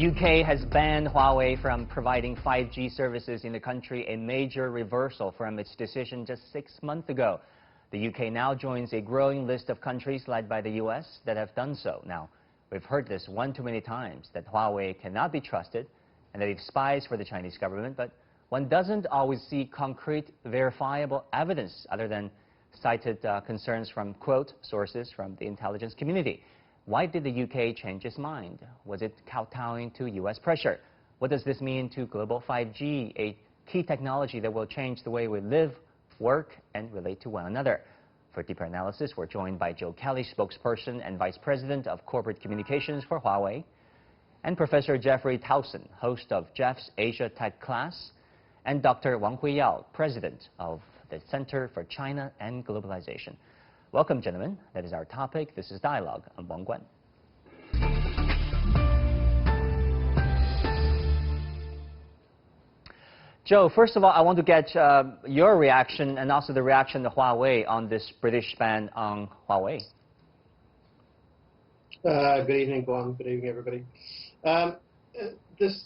UK has banned Huawei from providing 5G services in the country, a major reversal from its decision just 6 months ago. The UK now joins a growing list of countries led by the US that have done so. Now, we've heard this one too many times, that Huawei cannot be trusted and that it's spies for the Chinese government, but one doesn't always see concrete, verifiable evidence other than cited concerns from, quote, sources from the intelligence community. Why did the UK change its mind? Was it kowtowing to US pressure? What does this mean to global 5G, a key technology that will change the way we live, work, and relate to one another? For deeper analysis, we're joined by Joe Kelly, spokesperson and Vice President of Corporate Communications for Huawei, and Professor Jeffrey Towson, host of Jeff's Asia Tech class, and Dr. Wang President of the Center for China and Globalization. Welcome, gentlemen. That is our topic. This is Dialogue on Wang. Joe, first of all, I want to get your reaction and also the reaction of Huawei on this British ban on Huawei. Good evening, Wang. Good evening, everybody. This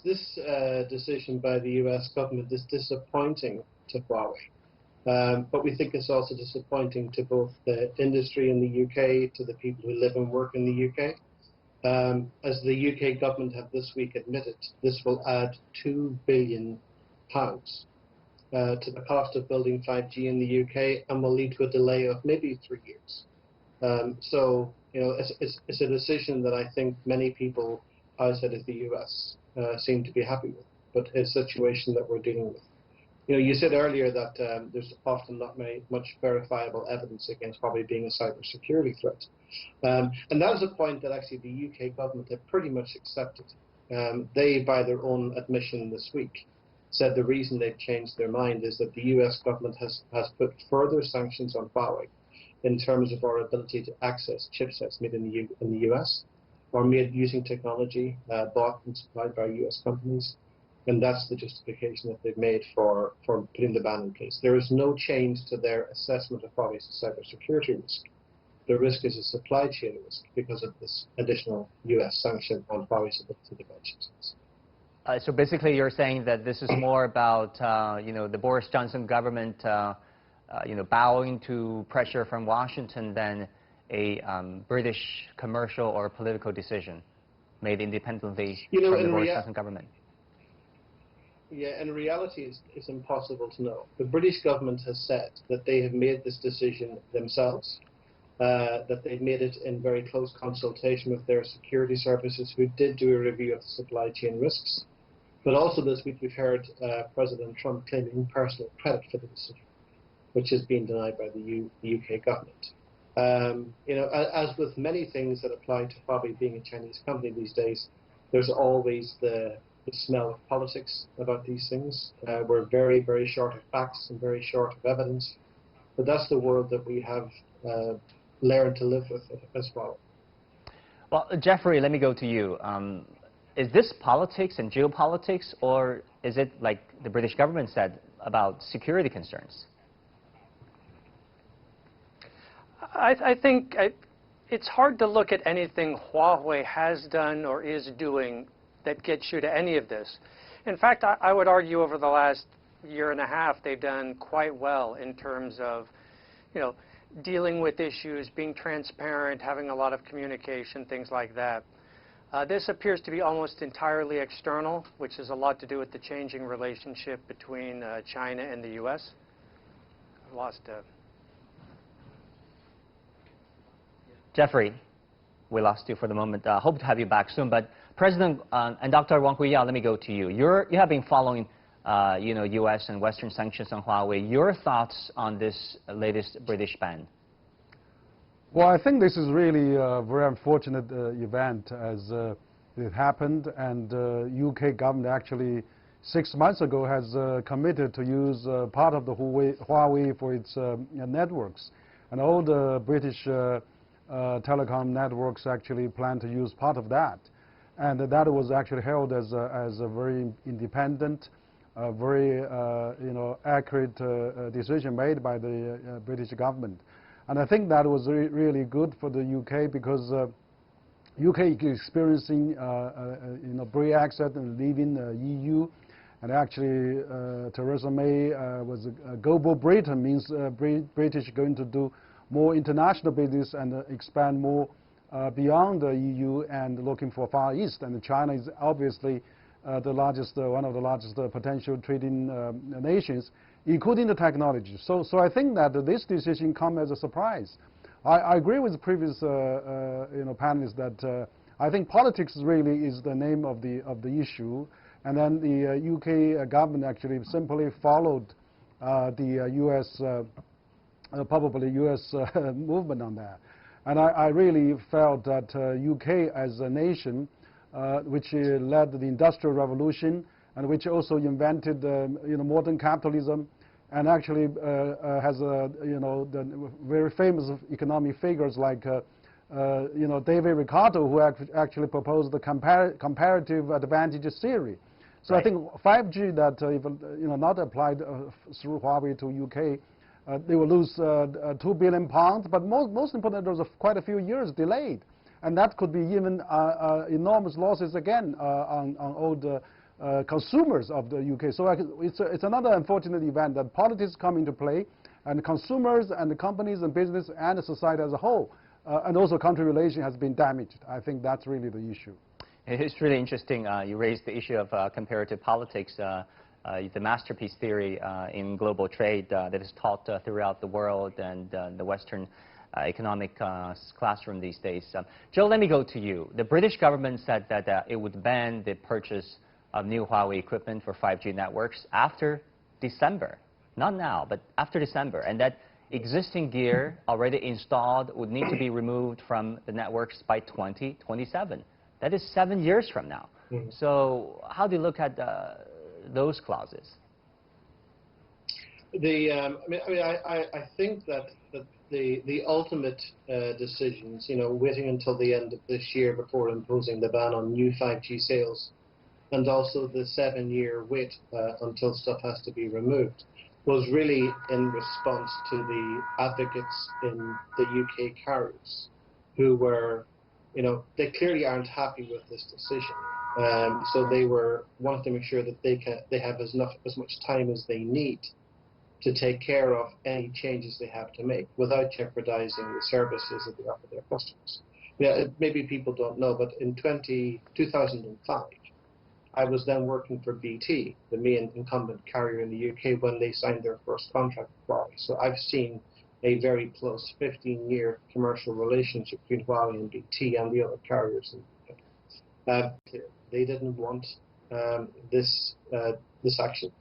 decision by the US government is disappointing to Huawei. But we think it's also disappointing to both the industry in the UK, to the people who live and work in the UK. As the UK government have this week admitted, this will add £2 billion to the cost of building 5G in the UK and will lead to a delay of maybe 3 years. So, you know, it's a decision that I think many people outside of the US seem to be happy with, but it's a situation that we're dealing with. You know, you said earlier that there's often not much verifiable evidence against probably being a cybersecurity threat. And that is a point that actually the UK government have pretty much accepted. They, by their own admission this week, said the reason they've changed their mind is that the US government has put further sanctions on Huawei in terms of our ability to access chipsets made in the US or made using technology bought and supplied by US companies. And that's the justification that they've made for putting the ban in place. There is no change to their assessment of Huawei's cybersecurity risk. The risk is a supply chain risk because of this additional US sanction on Huawei's ability to buy chipsets. So basically, you're saying that this is more about, you know, the Boris Johnson government, you know, bowing to pressure from Washington than a British commercial or political decision made independently from the Boris Johnson government. Yeah, in reality, it's impossible to know. The British government has said that they have made this decision themselves, that they've made it in very close consultation with their security services, who did do a review of the supply chain risks. But also this week we've heard President Trump claiming personal credit for the decision, which has been denied by the UK government. You know, as with many things that apply to Huawei being a Chinese company these days, there's always the smell of politics about these things. We're very, very short of facts and very short of evidence. But that's the world that we have learned to live with as well. Well, Jeffrey, let me go to you. Is this politics and geopolitics, or is it, like the British government said, about security concerns? I think it's hard to look at anything Huawei has done or is doing that gets you to any of this. In fact, I would argue over the last year and a half, they've done quite well in terms of, you know, dealing with issues, being transparent, having a lot of communication, things like that. This appears to be almost entirely external, which has a lot to do with the changing relationship between China and the US. I've lost Jeffrey, we lost you for the moment. Hope to have you back soon. But President and Dr. Wang, let me go to you. You have been following, you know, U.S. and Western sanctions on Huawei. Your thoughts on this latest British ban? Well, I think this is really a very unfortunate event as it happened, and UK government actually 6 months ago has committed to use part of the Huawei for its networks, and all the British telecom networks actually plan to use part of that. And that was actually held as a very independent, very you know, accurate decision made by the British government. And I think that was really good for the UK because UK is experiencing Brexit and leaving the EU, and actually Theresa May was a global Britain, means British going to do more international business and expand more beyond the EU and looking for Far East. And China is obviously the largest, one of the largest potential trading nations, including the technology. So I think that this decision comes as a surprise. I agree with the previous panelists that I think politics really is the name of the issue, and then the UK government actually simply followed the US probably US movement on that. And I really felt that UK as a nation, which led the Industrial Revolution and which also invented modern capitalism, and actually has the very famous economic figures like David Ricardo, who actually proposed the comparative advantages theory. So right. I think 5G that if not applied through Huawei to UK, they will lose £2 billion, but most important, there was quite a few years delayed, and that could be even enormous losses again on all the consumers of the UK. So it's another unfortunate event that politics come into play, and consumers and the companies and business and the society as a whole, and also country relation has been damaged. I think that's really the issue. It's really interesting. You raised the issue of comparative politics. The masterpiece theory in global trade that is taught throughout the world and the Western economic classroom these days. Joe, let me go to you. The British government said that it would ban the purchase of new Huawei equipment for 5G networks after December. Not now, but after December. And that existing gear already installed would need to be removed from the networks by 2027. That is 7 years from now. Mm-hmm. So how do you look at those clauses? I think that the ultimate decisions, waiting until the end of this year before imposing the ban on new 5G sales, and also the 7-year wait until stuff has to be removed, was really in response to the advocates in the UK carriers, who were, they clearly aren't happy with this decision. So they wanted to make sure that they have as much time as they need to take care of any changes they have to make without jeopardizing the services that they offer their customers. Maybe people don't know, but in 2005, I was then working for BT, the main incumbent carrier in the UK, when they signed their first contract with Huawei. So I've seen a very close 15-year commercial relationship between Huawei and BT and the other carriers in the UK. They didn't want this action,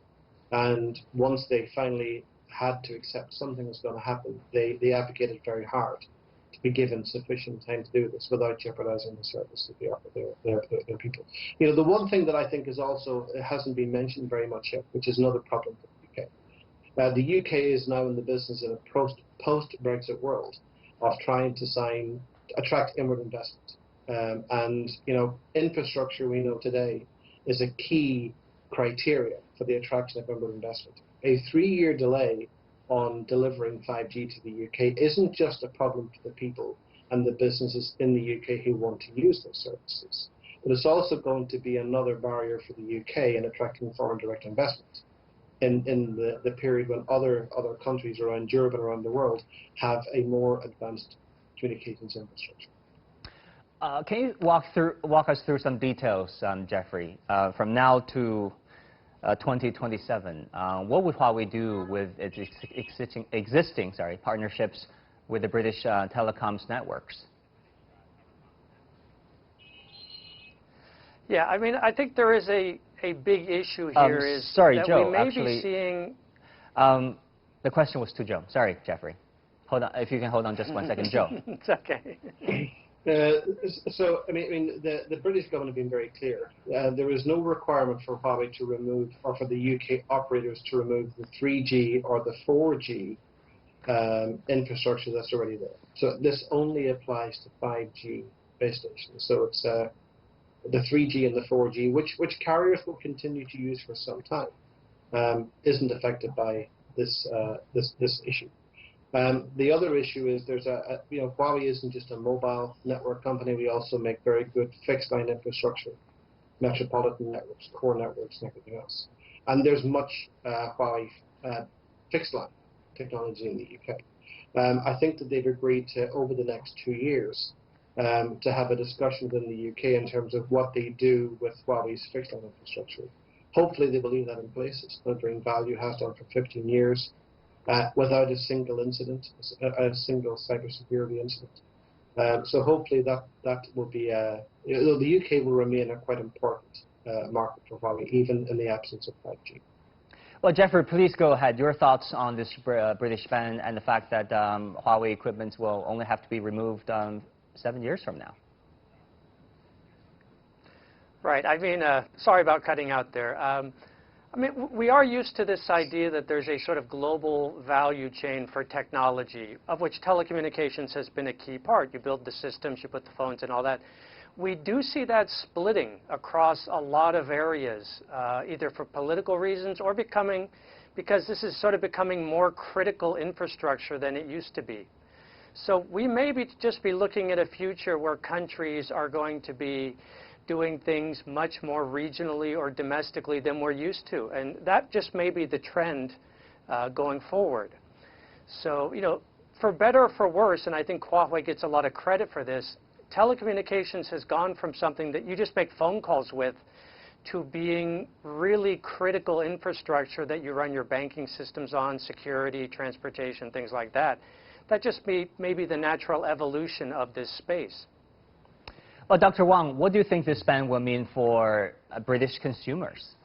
and once they finally had to accept something was going to happen, they advocated very hard to be given sufficient time to do this without jeopardizing the service that they offer their people. The one thing that I think is also, it hasn't been mentioned very much yet, which is another problem for the UK. The UK is now in the business in a post-Brexit world of trying to attract inward investment. And infrastructure, we know today, is a key criteria for the attraction of inward investment. A 3-year delay on delivering 5G to the UK isn't just a problem for the people and the businesses in the UK who want to use those services, but it's also going to be another barrier for the UK in attracting foreign direct investment in the period when other countries around Europe and around the world have a more advanced communications infrastructure. Can you walk us through some details, Jeffrey, from now to 2027? What would Huawei do with its existing partnerships with the British telecoms networks? Yeah, I think there is a big issue here. Sorry, that Joe, we may actually, be seeing. The question was to Joe. Sorry, Jeffrey. Hold on, if you can hold on just 1 second, Joe. It's okay. The British government have been very clear. There is no requirement for Huawei to remove, or for the UK operators to remove, the 3G or the 4G infrastructure that's already there. So this only applies to 5G base stations. So it's the 3G and the 4G, which carriers will continue to use for some time, isn't affected by this issue. The other issue is Huawei isn't just a mobile network company. We also make very good fixed line infrastructure, metropolitan networks, core networks, and everything else. And there's much Huawei fixed line technology in the UK. I think that they've agreed to, over the next 2 years, to have a discussion within the UK in terms of what they do with Huawei's fixed line infrastructure. Hopefully they will leave that in place. It's delivering value, has done for 15 years, without a single incident, a single cybersecurity incident. So hopefully that will be, the UK will remain a quite important market for Huawei, even in the absence of 5G. Well, Jeffrey, please go ahead. Your thoughts on this British ban and the fact that Huawei equipment will only have to be removed 7 years from now. Right. I mean, sorry about cutting out there. I mean, we are used to this idea that there's a sort of global value chain for technology, of which telecommunications has been a key part. You build the systems, you put the phones and all that. We do see that splitting across a lot of areas, either for political reasons or because this is sort of becoming more critical infrastructure than it used to be. So we may just be looking at a future where countries are going to be doing things much more regionally or domestically than we're used to. And that just may be the trend going forward. So, for better or for worse, and I think Huawei gets a lot of credit for this, telecommunications has gone from something that you just make phone calls with to being really critical infrastructure that you run your banking systems on, security, transportation, things like that. That just may be the natural evolution of this space. Well, Dr. Wang, what do you think this ban will mean for British consumers?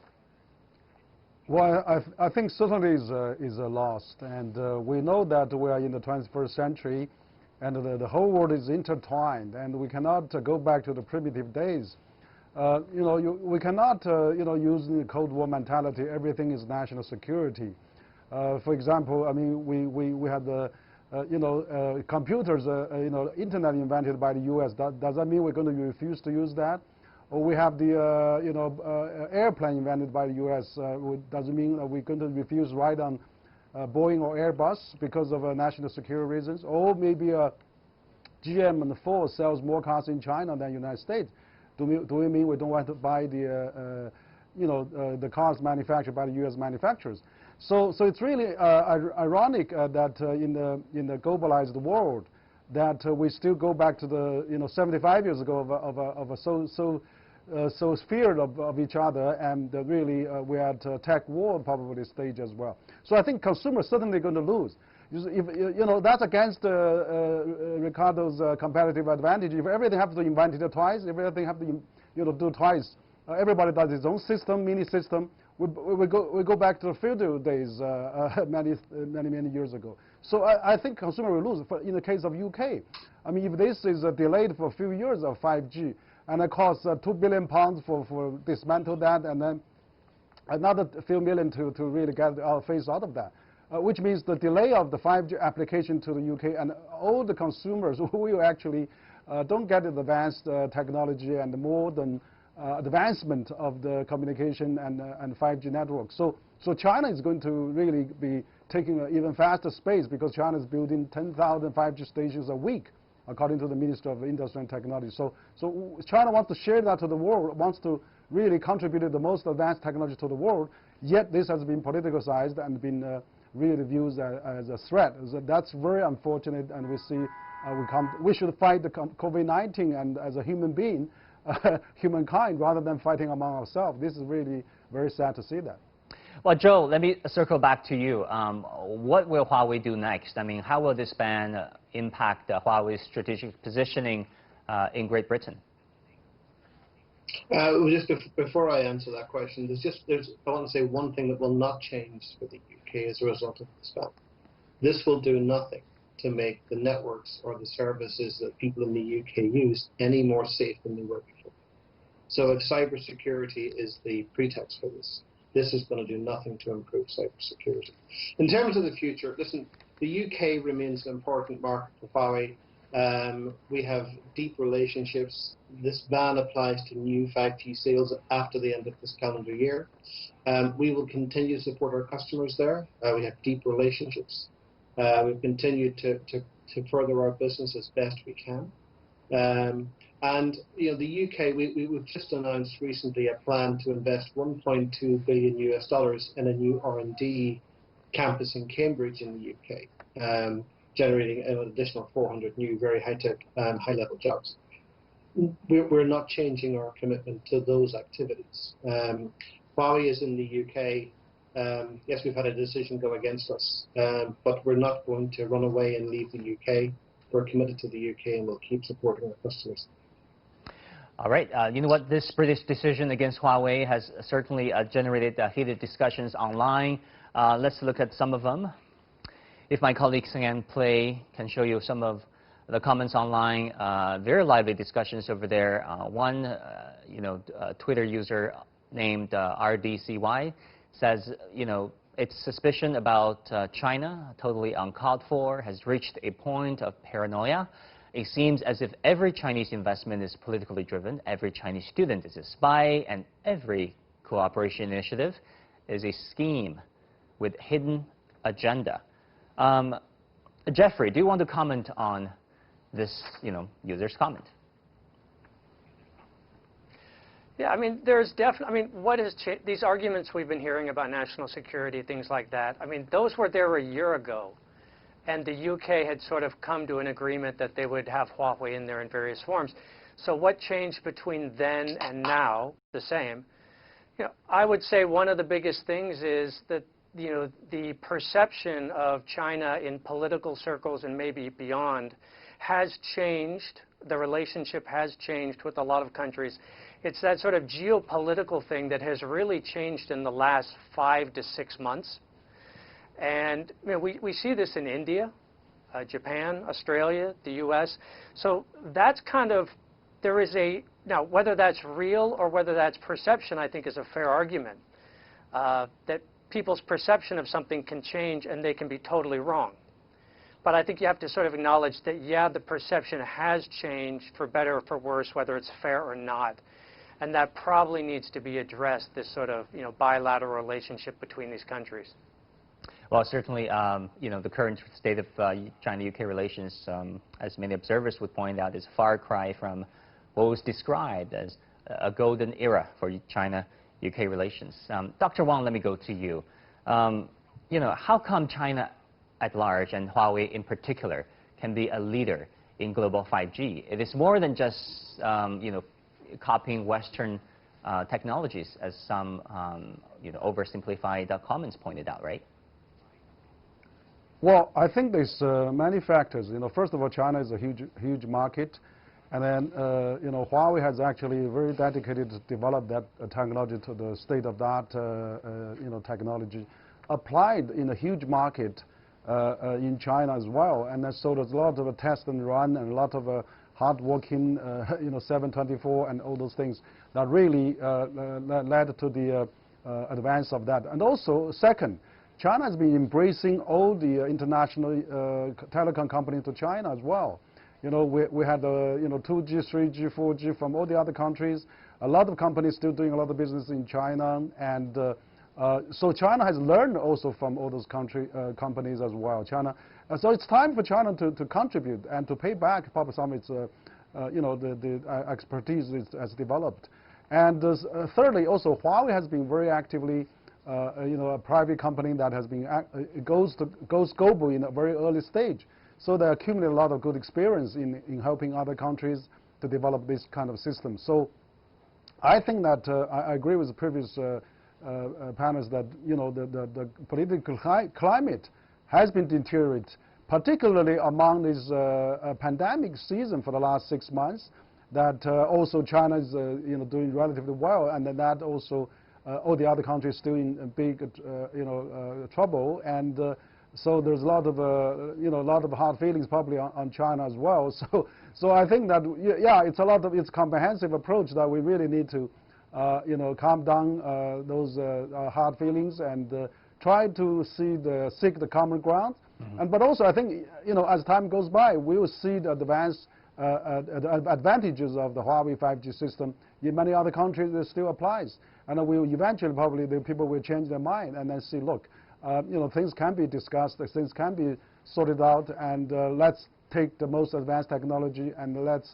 Well, I think certainly is a loss. And we know that we are in the 21st century, and the whole world is intertwined, and we cannot go back to the primitive days. We cannot, use the Cold War mentality. Everything is national security. For example, I mean, we had the, computers, internet invented by the U.S. Does that mean we're going to refuse to use that? Or we have the, airplane invented by the U.S. Does it mean we're going to refuse ride on Boeing or Airbus because of national security reasons? Or maybe GM and Ford sells more cars in China than the United States. Do we mean we don't want to buy the, the cars manufactured by the U.S. manufacturers? So it's really ironic that in the globalized world that we still go back to the 75 years ago of a so feared of each other, and really we're at tech war probably stage as well. So I think consumers certainly going to lose. If, that's against Ricardo's competitive advantage. If everything has to invent it twice, everything have to do twice. Everybody does his own system, mini system. We go back to the feudal days many years ago. So I think consumer will lose. In the case of UK, I mean, if this is delayed for a few years of 5G, and it costs £2 billion for dismantle that, and then another few million to really get our face out of that, which means the delay of the 5G application to the UK, and all the consumers who will actually don't get the advanced technology and the more than advancement of the communication and 5G networks. So China is going to really be taking an even faster space, because China is building 10,000 5G stations a week, according to the Minister of Industry and Technology. So China wants to share that to the world, wants to really contribute the most advanced technology to the world, yet this has been politicized and been really viewed as a threat. So that's very unfortunate, and we see we should fight the COVID-19 and as a human being, humankind, rather than fighting among ourselves. This is really very sad to see that. Well, Joe, let me circle back to you. What will Huawei do next? I mean, how will this ban impact Huawei's strategic positioning in Great Britain? Just before I answer that question, I want to say one thing that will not change for the UK as a result of this ban. This will do nothing to make the networks or the services that people in the UK use any more safe than they were before. So if cybersecurity is the pretext for this, this is going to do nothing to improve cybersecurity. In terms of the future, listen, the UK remains an important market for Huawei. We have deep relationships. This ban applies to new 5G sales after the end of this calendar year. We will continue to support our customers there. We have deep relationships. We've continued to further our business as best we can. And the UK, we've just announced recently a plan to invest $1.2 billion in a new R&D campus in Cambridge in the UK, generating an additional 400 new, very high-tech, high-level jobs. We're not changing our commitment to those activities. HUAWEI is in the UK. Yes, we've had a decision go against us, but we're not going to run away and leave the UK. We're committed to the UK and we'll keep supporting our customers. All right. You know what? This British decision against HUAWEI has certainly generated heated discussions online. Let's look at some of them. If my colleague Sang can show you some of the comments online, very lively discussions over there. One, Twitter user named RDCY says, its suspicion about China, totally uncalled for, has reached a point of paranoia. It seems as if every Chinese investment is politically driven, every Chinese student is a spy, and every cooperation initiative is a scheme with hidden agenda. Jeffrey, do you want to comment on this, user's comment? Yeah, I mean, there's definitely, what has changed? These arguments we've been hearing about national security, things like that, those were there a year ago. And the UK had sort of come to an agreement that they would have HUAWEI in there in various forms. So what changed between then and now? The same. I would say one of the biggest things is that, the perception of China in political circles and maybe beyond has changed. The relationship has changed with a lot of countries. It's that sort of geopolitical thing that has really changed in the last 5 to 6 months. And we see this in India, Japan, Australia, the US. So that's kind of, now whether that's real or whether that's perception, I think is a fair argument. That people's perception of something can change and they can be totally wrong. But I think you have to sort of acknowledge that, yeah, the perception has changed for better or for worse, whether it's fair or not. And that probably needs to be addressed, this sort of bilateral relationship between these countries. Well, certainly, the current state of China-UK relations, as many observers would point out, is a far cry from what was described as a golden era for China-UK relations. Dr. Wang, let me go to you. How come China at large and HUAWEI in particular can be a leader in global 5G? It is more than just, copying Western technologies, as some, oversimplified comments pointed out, right? Well, I think there's many factors. First of all, China is a huge market, and then HUAWEI has actually very dedicated to develop that technology to the state-of-the-art technology, applied in a huge market in China as well. And so there's a lot of test and run and a lot of hard-working, 724 and all those things that really led to the advance of that. And also, second, China has been embracing all the international telecom companies to China as well. We had 2G, 3G, 4G from all the other countries. A lot of companies still doing a lot of business in China, and so China has learned also from all those companies as well. So it's time for China to contribute and to pay back probably some of its, the expertise it has developed. And thirdly, also HUAWEI has been very actively, a private company that has been goes global in a very early stage. So they accumulate a lot of good experience in helping other countries to develop this kind of system. So I think that I agree with the previous panelists that the political climate has been deteriorated, particularly among this pandemic season for the last 6 months. That also China is doing relatively well, and then that also all the other countries still in big trouble, and so there's a lot of lot of hard feelings probably on China as well. So I think that it's comprehensive approach that we really need to calm down those hard feelings and try to seek the common ground. Mm-hmm. But also I think as time goes by, we will see the advantages of the HUAWEI 5G system in many other countries. It still applies, and we will eventually probably the people will change their mind and then see, look, things can be discussed, things can be sort it out, and let's take the most advanced technology and let's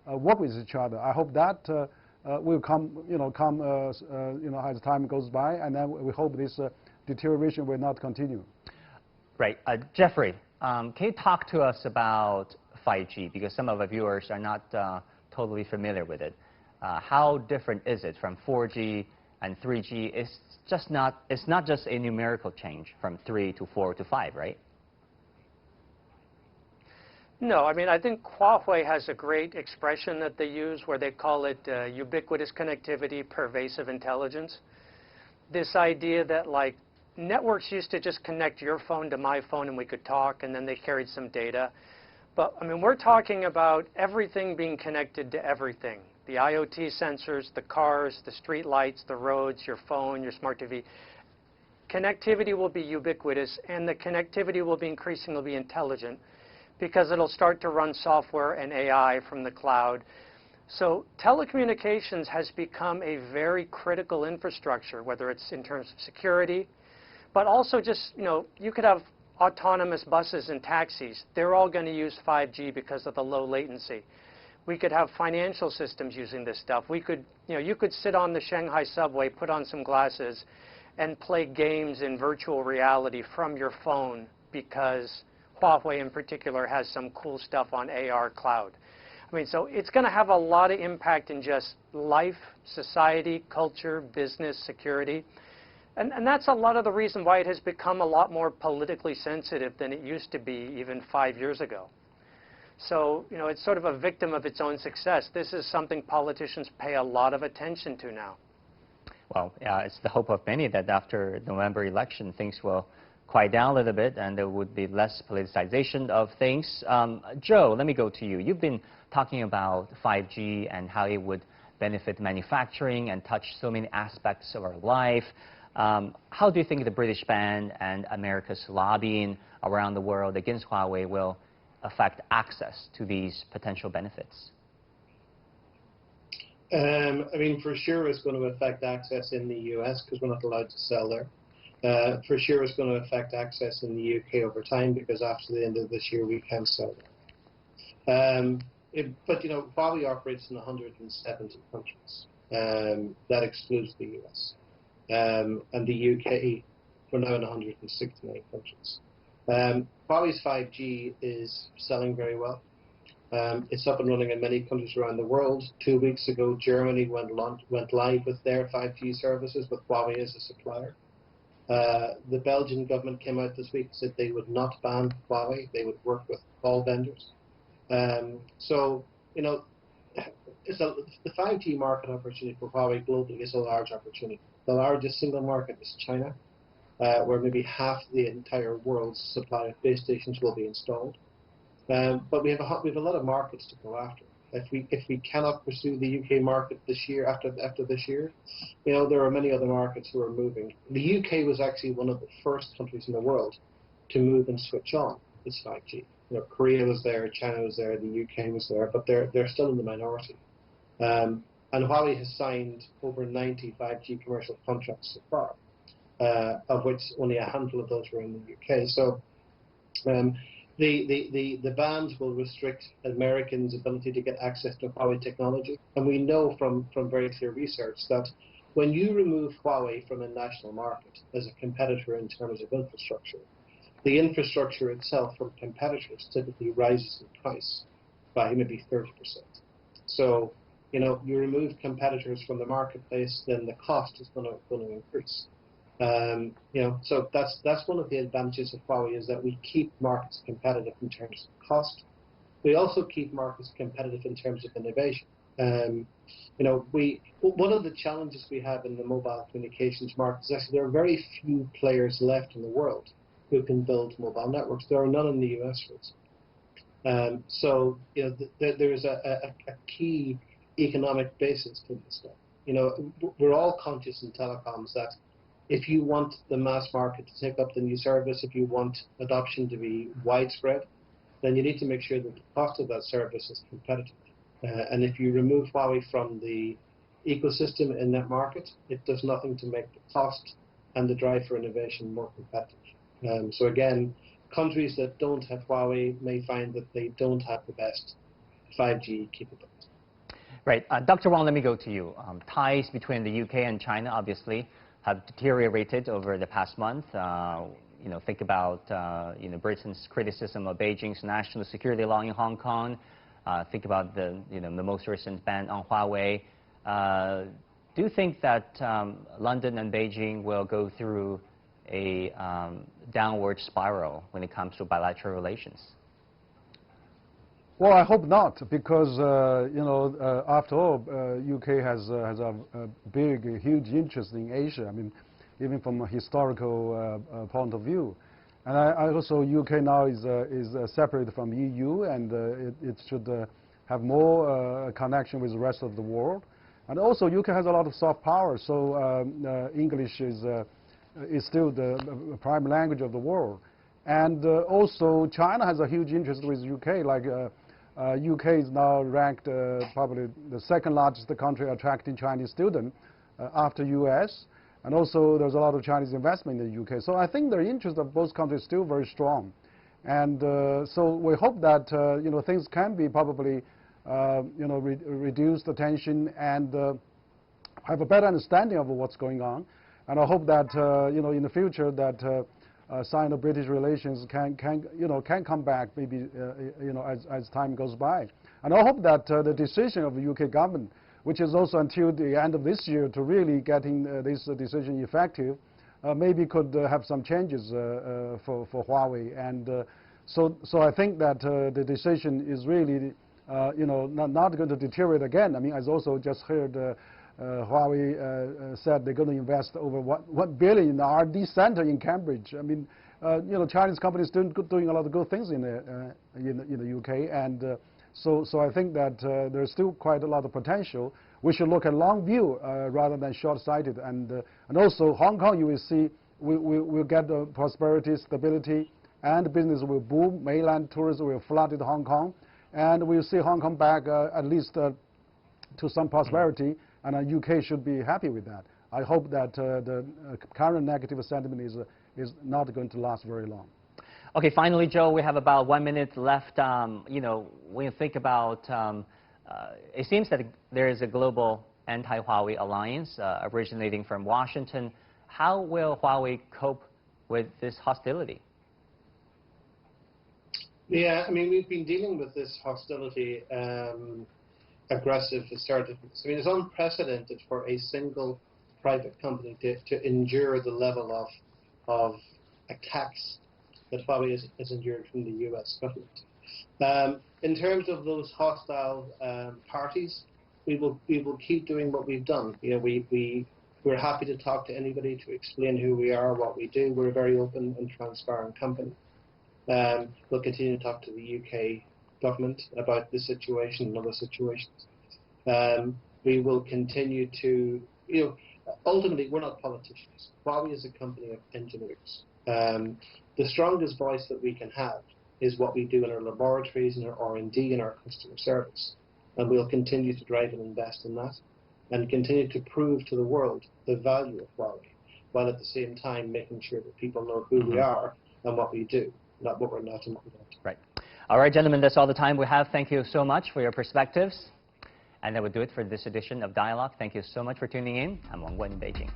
work with each other. I hope that will come, as time goes by, and then we hope this deterioration will not continue. Right. Jeffrey, can you talk to us about 5G? Because some of our viewers are not totally familiar with it. How different is it from 4G and 3G? It's not just a numerical change from 3 to 4 to 5, right? No, I mean, I think Huawei has a great expression that they use where they call it ubiquitous connectivity, pervasive intelligence. This idea that, like, networks used to just connect your phone to my phone and we could talk, and then they carried some data. But, I mean, we're talking about everything being connected to everything. The IoT sensors, the cars, the street lights, the roads, your phone, your smart TV. Connectivity will be ubiquitous, and the connectivity will be increasingly intelligent because it'll start to run software and AI from the cloud. So telecommunications has become a very critical infrastructure, whether it's in terms of security, but also just, you could have autonomous buses and taxis. They're all going to use 5G because of the low latency. We could have financial systems using this stuff. We could, you could sit on the Shanghai subway, put on some glasses, and play games in virtual reality from your phone because Huawei in particular has some cool stuff on AR cloud. I mean, so it's going to have a lot of impact in just life, society, culture, business, security. And that's a lot of the reason why it has become a lot more politically sensitive than it used to be even 5 years ago. So, it's sort of a victim of its own success. This is something politicians pay a lot of attention to now. Well, it's the hope of many that after November election, things will quiet down a little bit and there would be less politicization of things. Joe, let me go to you. You've been talking about 5G and how it would benefit manufacturing and touch so many aspects of our life. How do you think the British ban and America's lobbying around the world against Huawei will affect access to these potential benefits? I mean, for sure it's going to affect access in the US because we're not allowed to sell there. For sure it's going to affect access in the UK over time because after the end of this year we can sell there. But Huawei operates in 170 countries. That excludes the US. And the UK, we're now in 169 countries. Huawei's 5G is selling very well. It's up and running in many countries around the world. 2 weeks ago, Germany went live with their 5G services with Huawei as a supplier. The Belgian government came out this week and said they would not ban Huawei. They would work with all vendors. So, the 5G market opportunity for Huawei globally is a large opportunity. The largest single market is China, where maybe half the entire world's supply of base stations will be installed. But we have a lot of markets to go after. If we cannot pursue the UK market this year, after this year, there are many other markets who are moving. The UK was actually one of the first countries in the world to move and switch on its 5G. Korea was there, China was there, the UK was there, but they're still in the minority. And Huawei has signed over 90 5G commercial contracts so far, of which only a handful of those were in the UK. So the bans will restrict Americans' ability to get access to Huawei technology. And we know from very clear research that when you remove Huawei from a national market as a competitor in terms of infrastructure, the infrastructure itself from competitors typically rises in price by maybe 30%. So, you remove competitors from the marketplace, then the cost is going to increase. So that's one of the advantages of Huawei is that we keep markets competitive in terms of cost. We also keep markets competitive in terms of innovation. One of the challenges we have in the mobile communications market is actually there are very few players left in the world who can build mobile networks. There are none in the US, for instance. So there is a key economic basis to this stuff. We're all conscious in telecoms that if you want the mass market to take up the new service, if you want adoption to be widespread, then you need to make sure that the cost of that service is competitive. And if you remove Huawei from the ecosystem in that market, it does nothing to make the cost and the drive for innovation more competitive. So again, countries that don't have Huawei may find that they don't have the best 5G capability. Right. Dr. Wang, let me go to you. Ties between the UK and China obviously have deteriorated over the past month. Think about Britain's criticism of Beijing's national security law in Hong Kong. Think about the most recent ban on Huawei. Do you think that London and Beijing will go through a downward spiral when it comes to bilateral relations? Well, I hope not, because after all, UK has a big, huge interest in Asia. I mean, even from a historical point of view, and I also UK now is separated from EU, and it should have more connection with the rest of the world. And also, UK has a lot of soft power, so English is still the prime language of the world. And also, China has a huge interest with UK. Like UK is now ranked probably the second largest country attracting Chinese students after US. And also, there's a lot of Chinese investment in the UK. So I think the interest of both countries is still very strong. And so we hope that things can be probably reduce the tension and have a better understanding of what's going on. And I hope that in the future that Sino-British relations can come back maybe as time goes by. And I hope that the decision of the UK government, which is also until the end of this year to really getting this decision effective, maybe could have some changes for Huawei. And so I think that the decision is really not going to deteriorate again. I mean, I also just heard Huawei said they're going to invest over $1 billion in the R&D center in Cambridge. I mean, Chinese companies doing a lot of good things in the UK, and so I think that there's still quite a lot of potential. We should look at long view rather than short-sighted, and also Hong Kong, you will see, we'll get the prosperity, stability, and business will boom. Mainland tourism will flood into Hong Kong, and we'll see Hong Kong back at least to some prosperity, and the UK should be happy with that. I hope that the current negative sentiment is not going to last very long. Okay, finally, Joe, we have about 1 minute left. When you think about, it seems that there is a global anti-Huawei alliance originating from Washington. How will Huawei cope with this hostility? Yeah, I mean, we've been dealing with this hostility aggressive assertiveness. I mean, it's unprecedented for a single private company to endure the level of attacks that Huawei has endured from the US government. In terms of those hostile parties, we will keep doing what we've done. We're happy to talk to anybody to explain who we are, what we do. We're a very open and transparent company. We'll continue to talk to the UK government about this situation and other situations. We will continue to, ultimately we're not politicians. Huawei is a company of engineers. The strongest voice that we can have is what we do in our laboratories, in our R&D, in our customer service. And we'll continue to drive and invest in that and continue to prove to the world the value of Huawei, while at the same time making sure that people know who we are and what we do, not what we're not and what we don't. Right. All right, gentlemen, that's all the time we have. Thank you so much for your perspectives. And that would do it for this edition of Dialogue. Thank you so much for tuning in. I'm Wang in Beijing.